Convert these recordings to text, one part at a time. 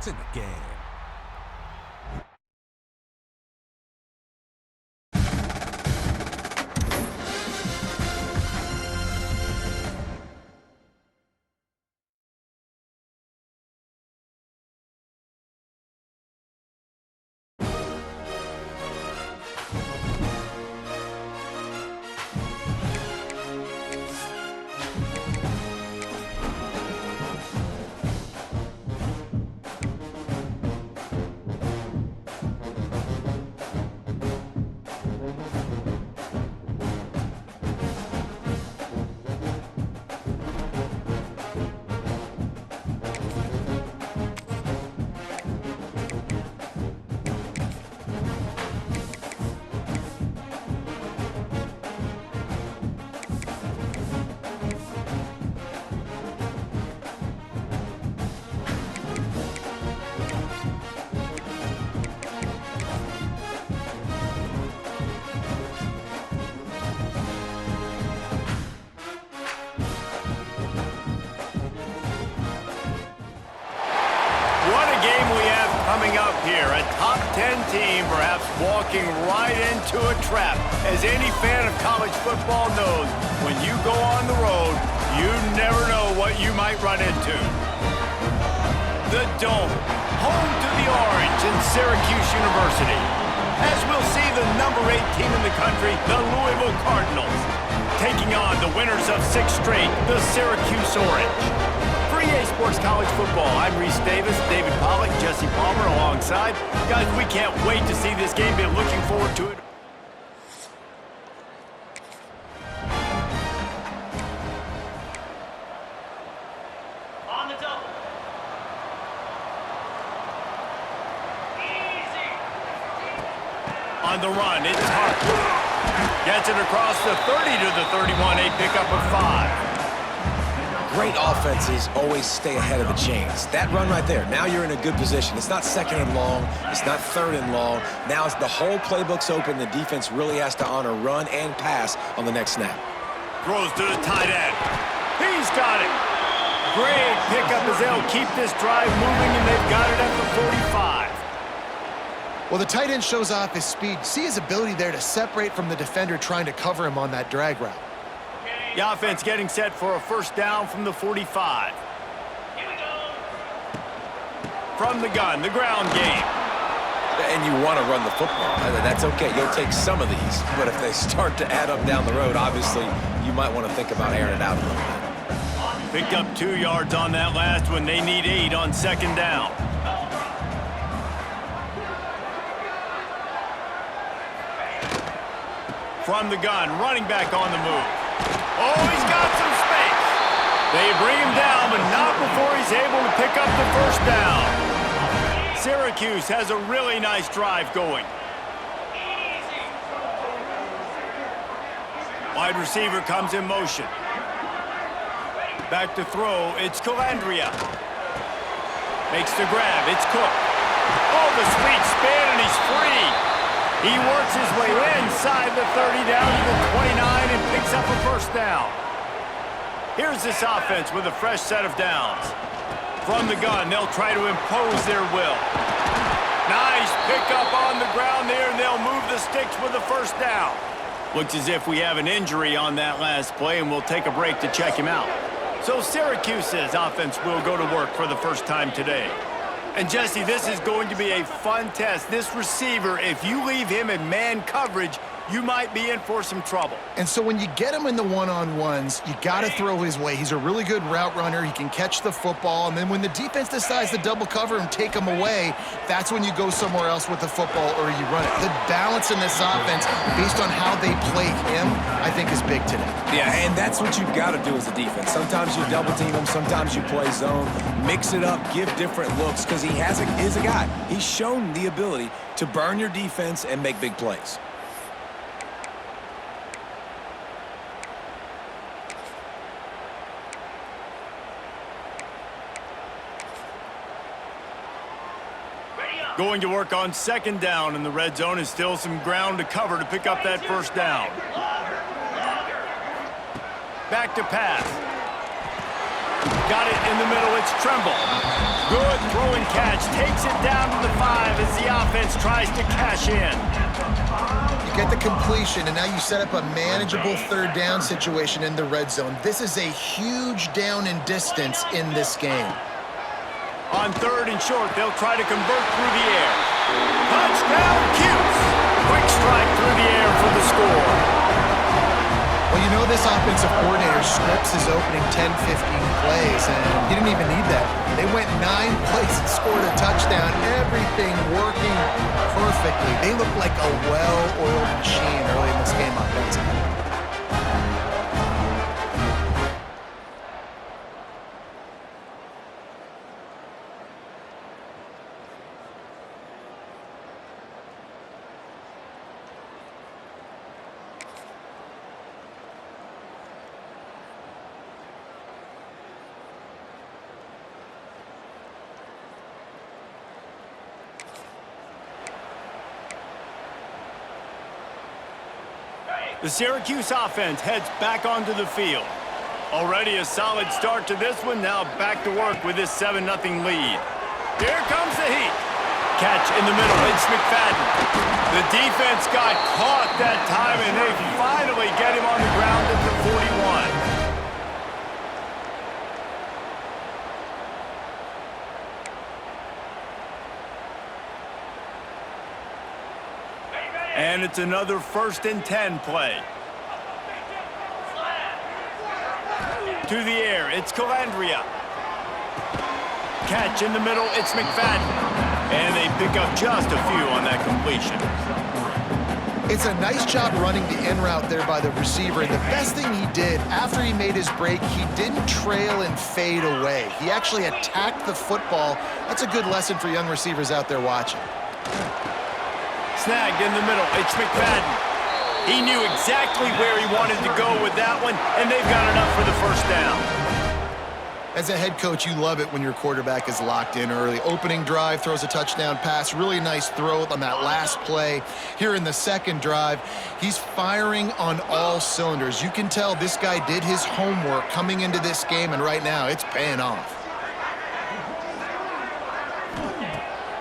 points in the game. What a game we have coming up here. A top 10 team perhaps walking right into a trap. As any fan of college football knows, when you go on the road, you never know what you might run into. The Dome, home to the Orange and Syracuse University. As we'll see the number 8 team in the country, the Louisville Cardinals, taking on the winners of 6 straight, the Syracuse Orange. For EA Sports College Football, I'm Reese Davis, David Pollack, Jesse Palmer alongside. Guys, we can't wait to see this game. Been looking forward to it. On the double. Easy. On the run, it's Hart. Gets it across the 30 to the 31, a pickup of 5. Great offenses always stay ahead of the chains. That run right there, now you're in a good position. It's not second and long. It's not third and long. Now it's the whole playbook's open. The defense really has to honor run and pass on the next snap. Throws to the tight end. He's got it. Great pickup as they'll keep this drive moving, and they've got it at the 45. Well, the tight end shows off his speed. See his ability there to separate from the defender trying to cover him on that drag route. The offense getting set for a first down from the 45. Here we go. From the gun, the ground game. And you want to run the football. That's okay. You'll take some of these. But if they start to add up down the road, obviously, you might want to think about airing it out a little bit. Picked up 2 yards on that last one. They need 8 on second down. From the gun, running back on the move. Oh, he's got some space. They bring him down, but not before he's able to pick up the first down. Syracuse has a really nice drive going. Wide receiver comes in motion. Back to throw, it's Calandria. Makes the grab, it's Cook. Oh, the sweet spin, and he's free. He works his way inside the 30 down to the 29 and picks up a first down. Here's this offense with a fresh set of downs. From the gun, they'll try to impose their will. Nice pickup on the ground there, and they'll move the sticks with the first down. Looks as if we have an injury on that last play, and we'll take a break to check him out. So Syracuse's offense will go to work for the first time today. And Jesse, this is going to be a fun test. This receiver, if you leave him in man coverage, you might be in for some trouble. And so when you get him in the one-on-ones, you got to throw his way. He's a really good route runner. He can catch the football. And then when the defense decides to double cover and take him away, that's when you go somewhere else with the football or you run it. The balance in this offense, based on how they play him, I think is big today. Yeah, and that's what you've got to do as a defense. Sometimes you double team him, sometimes you play zone. Mix it up, give different looks, because he is a guy. He's shown the ability to burn your defense and make big plays. Going to work on second down in the red zone, and still some ground to cover to pick up that first down. Back to pass. Got it in the middle, it's Tremble. Good throw and catch. Takes it down to the 5 as the offense tries to cash in. You get the completion, and now you set up a manageable third down situation in the red zone. This is a huge down in distance in this game. On 3rd and short, they'll try to convert through the air. Touchdown, Cuse! Quick strike through the air for the score. Well, you know this offensive coordinator scripts his opening 10, 15 plays, and he didn't even need that. They went 9 plays and scored a touchdown. Everything working perfectly. They look like a well-oiled machine early in this game offensively. The Syracuse offense heads back onto the field. Already a solid start to this one. Now back to work with this 7-0 lead. Here comes the heat. Catch in the middle. It's McFadden. The defense got caught that time, and they finally get him on the ground at the 41. And it's another 1st and 10 play. To the air, it's Calandria. Catch in the middle, it's McFadden. And they pick up just a few on that completion. It's a nice job running the in route there by the receiver, and the best thing he did after he made his break, he didn't trail and fade away. He actually attacked the football. That's a good lesson for young receivers out there watching. Snagged in the middle, it's McFadden. He knew exactly where he wanted to go with that one, and they've got enough for the 1st down. As a head coach, you love it when your quarterback is locked in early. Opening drive, throws a touchdown pass, really nice throw on that last play. Here in the 2nd drive, he's firing on all cylinders. You can tell this guy did his homework coming into this game, and right now it's paying off.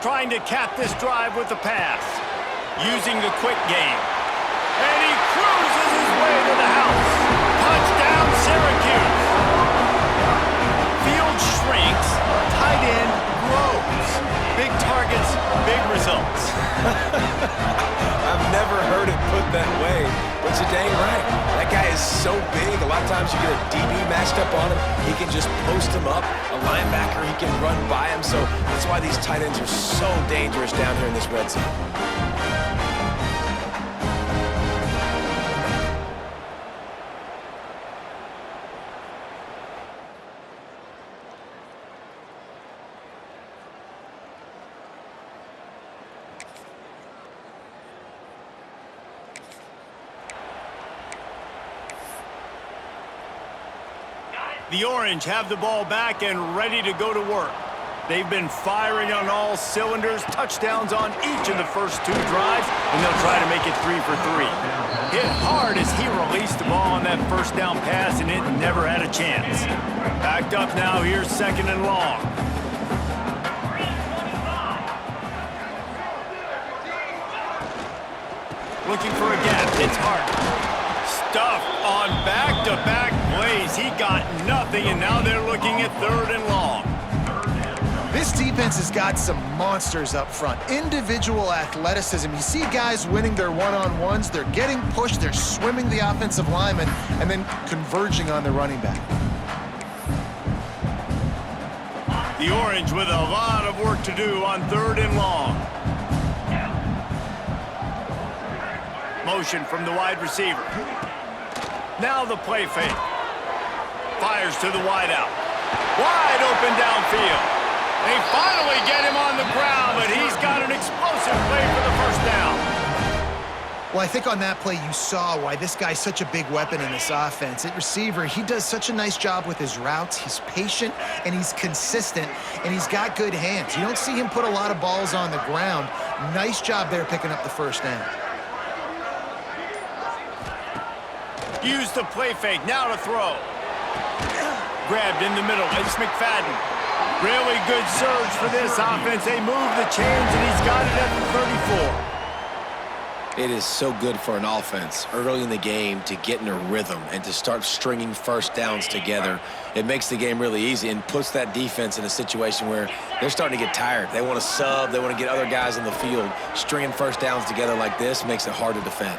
Trying to cap this drive with the pass. Using the quick game. And he cruises his way to the house. Touchdown, Syracuse. Field shrinks, tight end grows. Big targets, big results. I've never heard it put that way, but you're dang right. That guy is so big. A lot of times you get a DB matched up on him. He can just post him up. A linebacker, he can run by him. So that's why these tight ends are so dangerous down here in this red zone. The Orange have the ball back and ready to go to work. They've been firing on all cylinders, touchdowns on each of the first 2 drives, and they'll try to make it 3 for 3. Hit hard as he released the ball on that 1st down pass, and it never had a chance. Backed up now, here's 2nd and long. Looking for a gap, it's Hart. Stuffed on back-to-back plays. He got nothing, and now they're looking at 3rd and long. This defense has got some monsters up front. Individual athleticism. You see guys winning their one-on-ones. They're getting pushed. They're swimming the offensive lineman and then converging on the running back. The Orange with a lot of work to do on 3rd and long. Motion from the wide receiver. Now the play fake. Fires to the wideout. Wide open downfield. They finally get him on the ground, but he's got an explosive play for the 1st down. Well, I think on that play you saw why this guy's such a big weapon in this offense. At receiver, he does such a nice job with his routes. He's patient, and he's consistent, and he's got good hands. You don't see him put a lot of balls on the ground. Nice job there picking up the 1st down. Use the play fake, now to throw. Grabbed in the middle, it's McFadden. Really good surge for this offense. They move the chains, and he's got it at the 34. It is so good for an offense early in the game to get in a rhythm and to start stringing first downs together. It makes the game really easy and puts that defense in a situation where they're starting to get tired. They want to sub. They want to get other guys in the field. Stringing first downs together like this makes it hard to defend.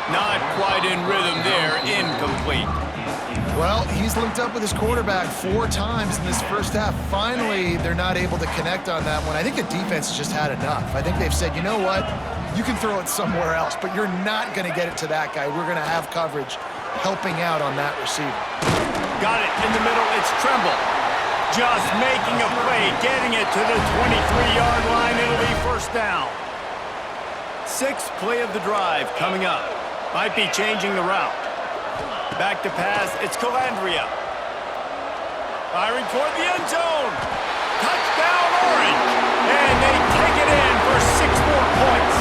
Not quite in rhythm there. Incomplete. Well, he's linked up with his quarterback 4 times in this first half. Finally, they're not able to connect on that one. I think the defense has just had enough. I think they've said, you know what? You can throw it somewhere else, but you're not going to get it to that guy. We're going to have coverage helping out on that receiver. Got it in the middle. It's Tremble. Just making a play, getting it to the 23-yard line. It'll be first down. 6th play of the drive coming up. Might be changing the route. Back to pass. It's Calandria. Firing toward the end zone. Touchdown, Orange. And they take it in for 6 more points.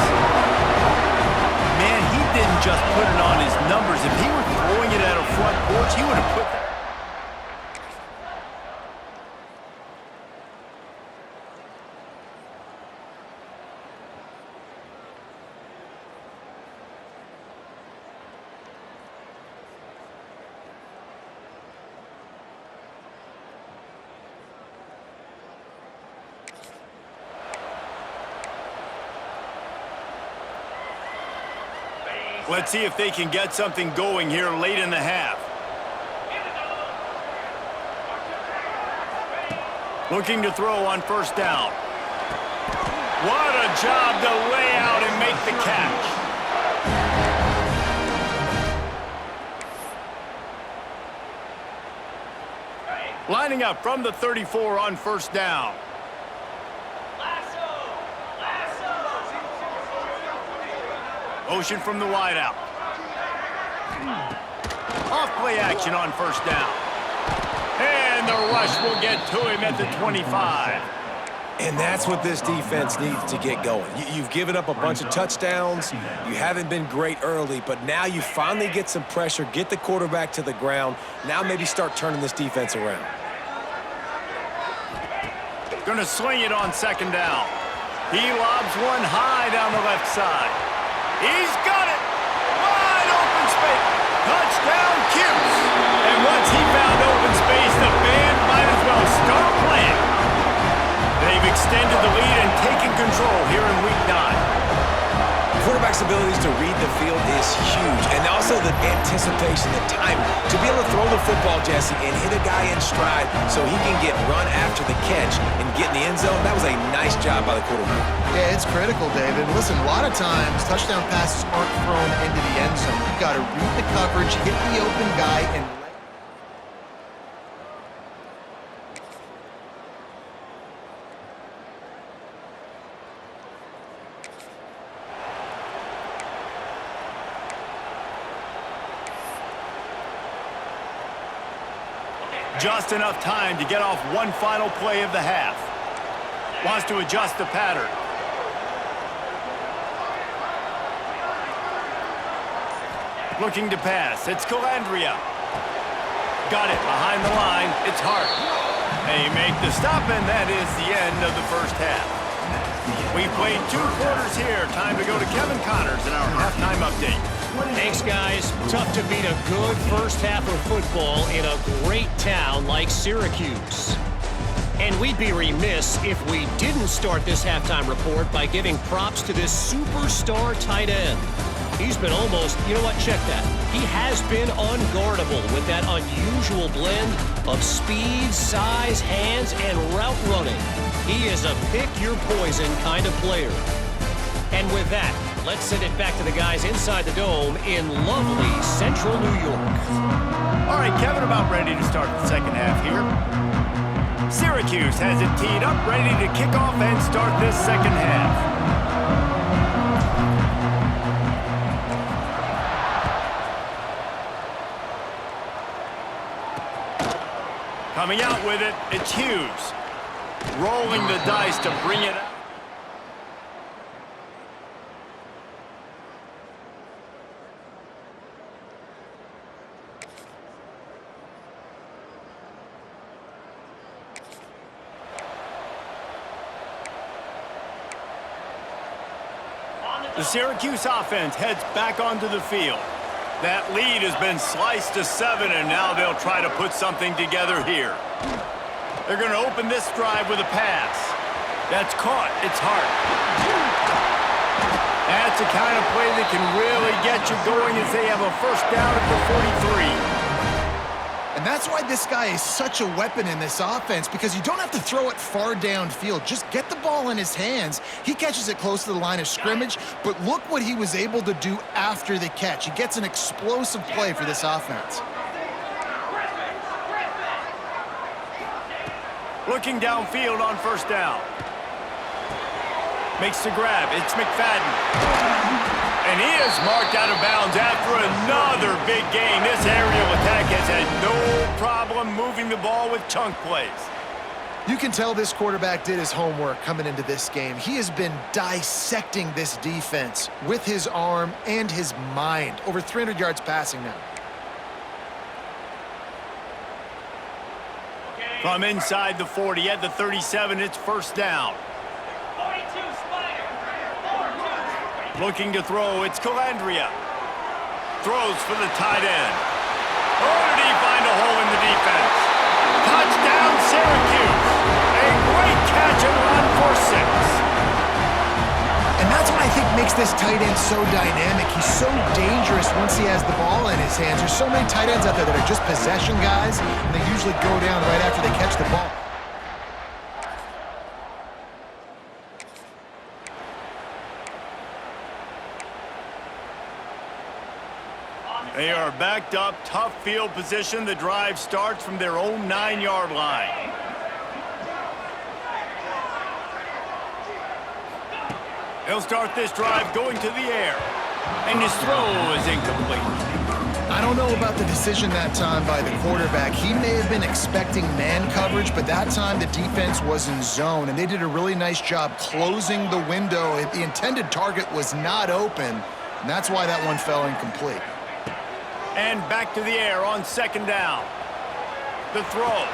Man, he didn't just put it on his numbers. If he were throwing it at a front porch, he would have put that. Let's see if they can get something going here late in the half. Looking to throw on first down. What a job to lay out and make the catch. Lining up from the 34 on first down. Motion from the wideout. Off play action on first down. And the rush will get to him at the 25. And that's what this defense needs to get going. You've given up a bunch of touchdowns. You haven't been great early, but now you finally get some pressure, get the quarterback to the ground. Now maybe start turning this defense around. Gonna sling it on second down. He lobs one high down the left side. He's got it! Wide open space! Touchdown, Cuse! And once he found open space, the band might as well start playing. They've extended the lead and taken control here in Week 9. Quarterback's abilities to read the field is huge, and also the anticipation, the time to be able to throw the football, Jesse, and hit a guy in stride so he can get run after the catch and get in the end zone. That was a nice job by the quarterback. Yeah, it's critical, David. Listen, a lot of times touchdown passes aren't thrown into the end zone. You've got to read the coverage, hit the open guy, and just enough time to get off one final play of the half. Wants to adjust the pattern. Looking to pass. It's Calandria. Got it behind the line. It's Hart. They make the stop, and that is the end of the first half. We've played 2 quarters here. Time to go to Kevin Connors in our halftime update. Thanks, guys. Tough to beat a good first half of football in a great town like Syracuse. And we'd be remiss if we didn't start this halftime report by giving props to this superstar tight end. He's been almost, you know what, check that. He has been unguardable with that unusual blend of speed, size, hands, and route running. He is a pick-your-poison kind of player. And with that, let's send it back to the guys inside the Dome in lovely central New York. All right, Kevin, about ready to start the second half here. Syracuse has it teed up, ready to kick off and start this second half. Coming out with it, it's Hughes. Rolling the dice to bring it out. The Syracuse offense heads back onto the field. That lead has been sliced to 7, and now they'll try to put something together here. They're going to open this drive with a pass. That's caught. It's Hart. That's the kind of play that can really get you going as they have a first down at the 43. And that's why this guy is such a weapon in this offense, because you don't have to throw it far downfield. Just get the ball in his hands. He catches it close to the line of scrimmage, but look what he was able to do after the catch. He gets an explosive play for this offense. Looking downfield on first down. Makes the grab. It's McFadden. And he is marked out of bounds after another big gain. This aerial attack has had no problem moving the ball with chunk plays. You can tell this quarterback did his homework coming into this game. He has been dissecting this defense with his arm and his mind. Over 300 yards passing now. From inside the 40 at the 37, it's first down. 42 Spider. 4-2. Looking to throw, it's Calandria. Throws for the tight end. Oh, did he find a hole in the defense? Touchdown, Syracuse. A great catch and run for 6. And that's what I think makes this tight end so dynamic. He's so dangerous once he has the ball in his hands. There's so many tight ends out there that are just possession guys, and they usually go down right after they catch the ball. They are backed up, tough field position. The drive starts from their own 9-yard line. He'll start this drive going to the air. And his throw is incomplete. I don't know about the decision that time by the quarterback. He may have been expecting man coverage, but that time the defense was in zone, and they did a really nice job closing the window. The intended target was not open, and that's why that one fell incomplete. And back to the air on second down. The throw.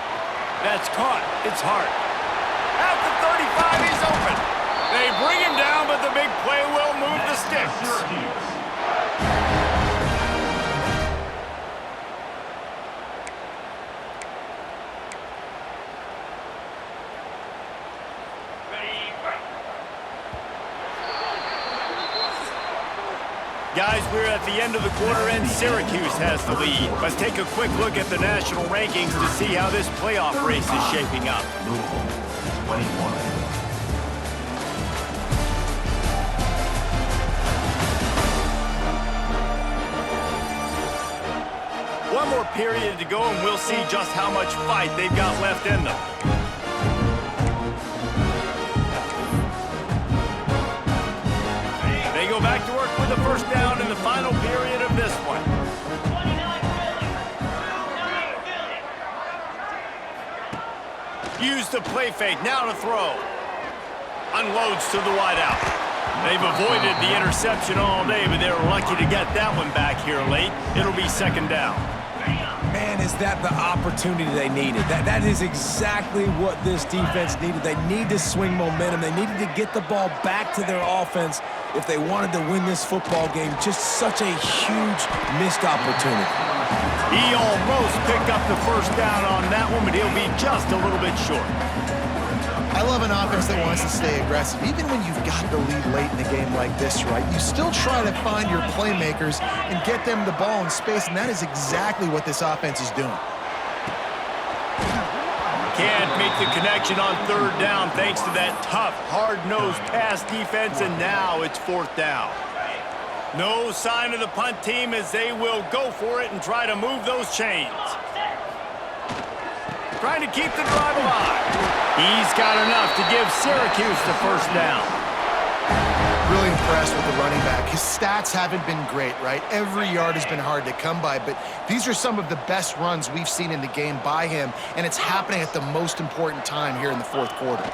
That's caught. It's Hart. At the 35, he's open. They bring him down, but the big play will move the sticks. Guys, we're at the end of the quarter, and Syracuse has the lead. Let's take a quick look at the national rankings to see how this playoff race is shaping up. One more period to go, and we'll see just how much fight they've got left in them. They go back to work with the first down in the final period of this one. 29 Philly. Use the play fake, now to throw. Unloads to the wideout. They've avoided the interception all day, but they were lucky to get that one back here late. It'll be second down. Man, is that the opportunity they needed? That is exactly what this defense needed. They need to swing momentum. They needed to get the ball back to their offense if they wanted to win this football game. Just such a huge missed opportunity. He almost picked up the first down on that one, but he'll be just a little bit short. I love an offense that wants to stay aggressive. Even when you've got the lead late in a game like this, right, you still try to find your playmakers and get them the ball in space, and that is exactly what this offense is doing. Can't make the connection on third down thanks to that tough, hard-nosed pass defense, and now it's fourth down. No sign of the punt team as they will go for it and try to move those chains. Trying to keep the drive alive. He's got enough to give Syracuse the first down. Really impressed with the running back. His stats haven't been great, right? Every yard has been hard to come by, but these are some of the best runs we've seen in the game by him, and it's happening at the most important time here in the fourth quarter.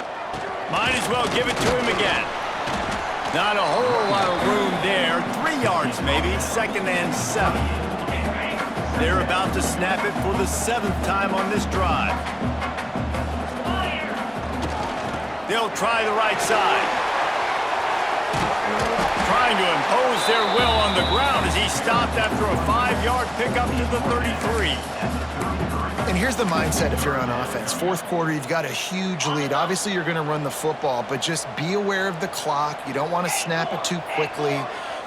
Might as well give it to him again. Not a whole lot of room there. 3 yards maybe, second and 7. They're about to snap it for the 7th time on this drive. They'll try the right side. Try trying to impose their will on the ground as he stopped after a 5-yard pickup to the 33. And here's the mindset if you're on offense. Fourth quarter, you've got a huge lead. Obviously, you're going to run the football, but just be aware of the clock. You don't want to snap it too quickly.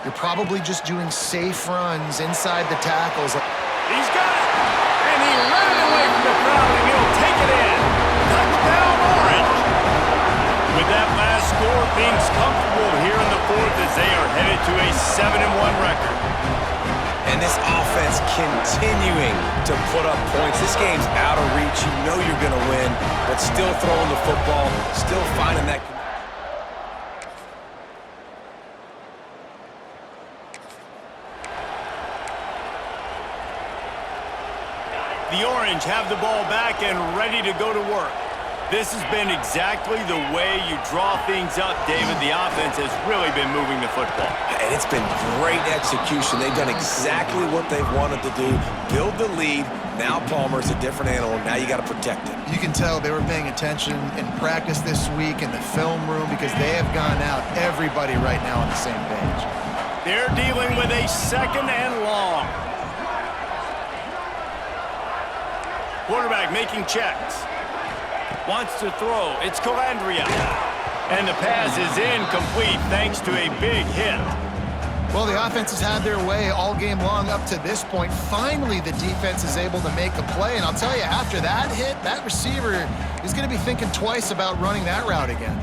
You're probably just doing safe runs inside the tackles. He's got it! And he led it away from the crowd, and he'll take it in. Touchdown, Orange! With that last score, things comfortable here in the fourth as they are headed to a 7-1 record. And this offense continuing to put up points. This game's out of reach. You know you're going to win, but still throwing the football, still finding that. The Orange have the ball back and ready to go to work. This has been exactly the way you draw things up, David. The offense has really been moving the football. And it's been great execution. They've done exactly what they've wanted to do. Build the lead. Now Palmer's a different animal. Now you got to protect it. You can tell they were paying attention in practice this week in the film room because they have gone out, everybody right now on the same page. They're dealing with a 2nd and long. Quarterback making checks. Wants to throw. It's Calandria. And the pass is incomplete thanks to a big hit. Well, the offense has had their way all game long up to this point. Finally, the defense is able to make a play. And I'll tell you, after that hit, that receiver is going to be thinking twice about running that route again.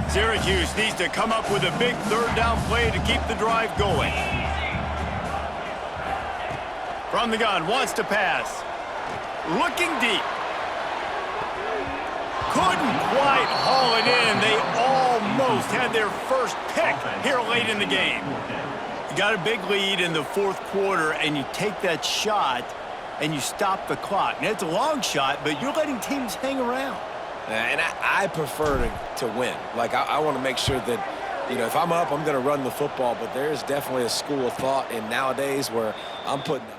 Syracuse needs to come up with a big 3rd down play to keep the drive going. From the gun, wants to pass. Looking deep. Couldn't quite haul it in. They almost had their first pick here late in the game. You got a big lead in the 4th quarter, and you take that shot, and you stop the clock. Now, it's a long shot, but you're letting teams hang around. And I prefer to win. Like, I want to make sure that, you know, if I'm up, I'm going to run the football, but there's definitely a school of thought in nowadays where I'm putting up.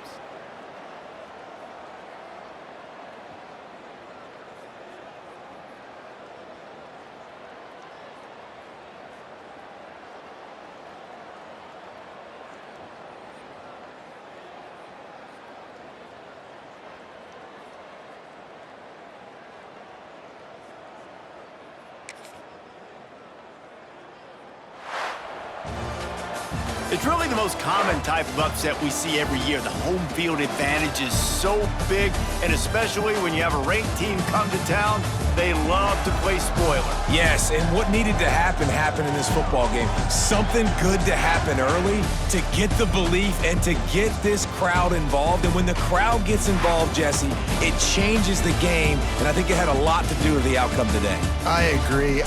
It's really the most common type of upset we see every year. The home field advantage is so big, and especially when you have a ranked team come to town, they love to play spoiler. Yes, and what needed to happen happened in this football game. Something good to happen early to get the belief and to get this crowd involved. And when the crowd gets involved, Jesse, it changes the game, and I think it had a lot to do with the outcome today. I agree.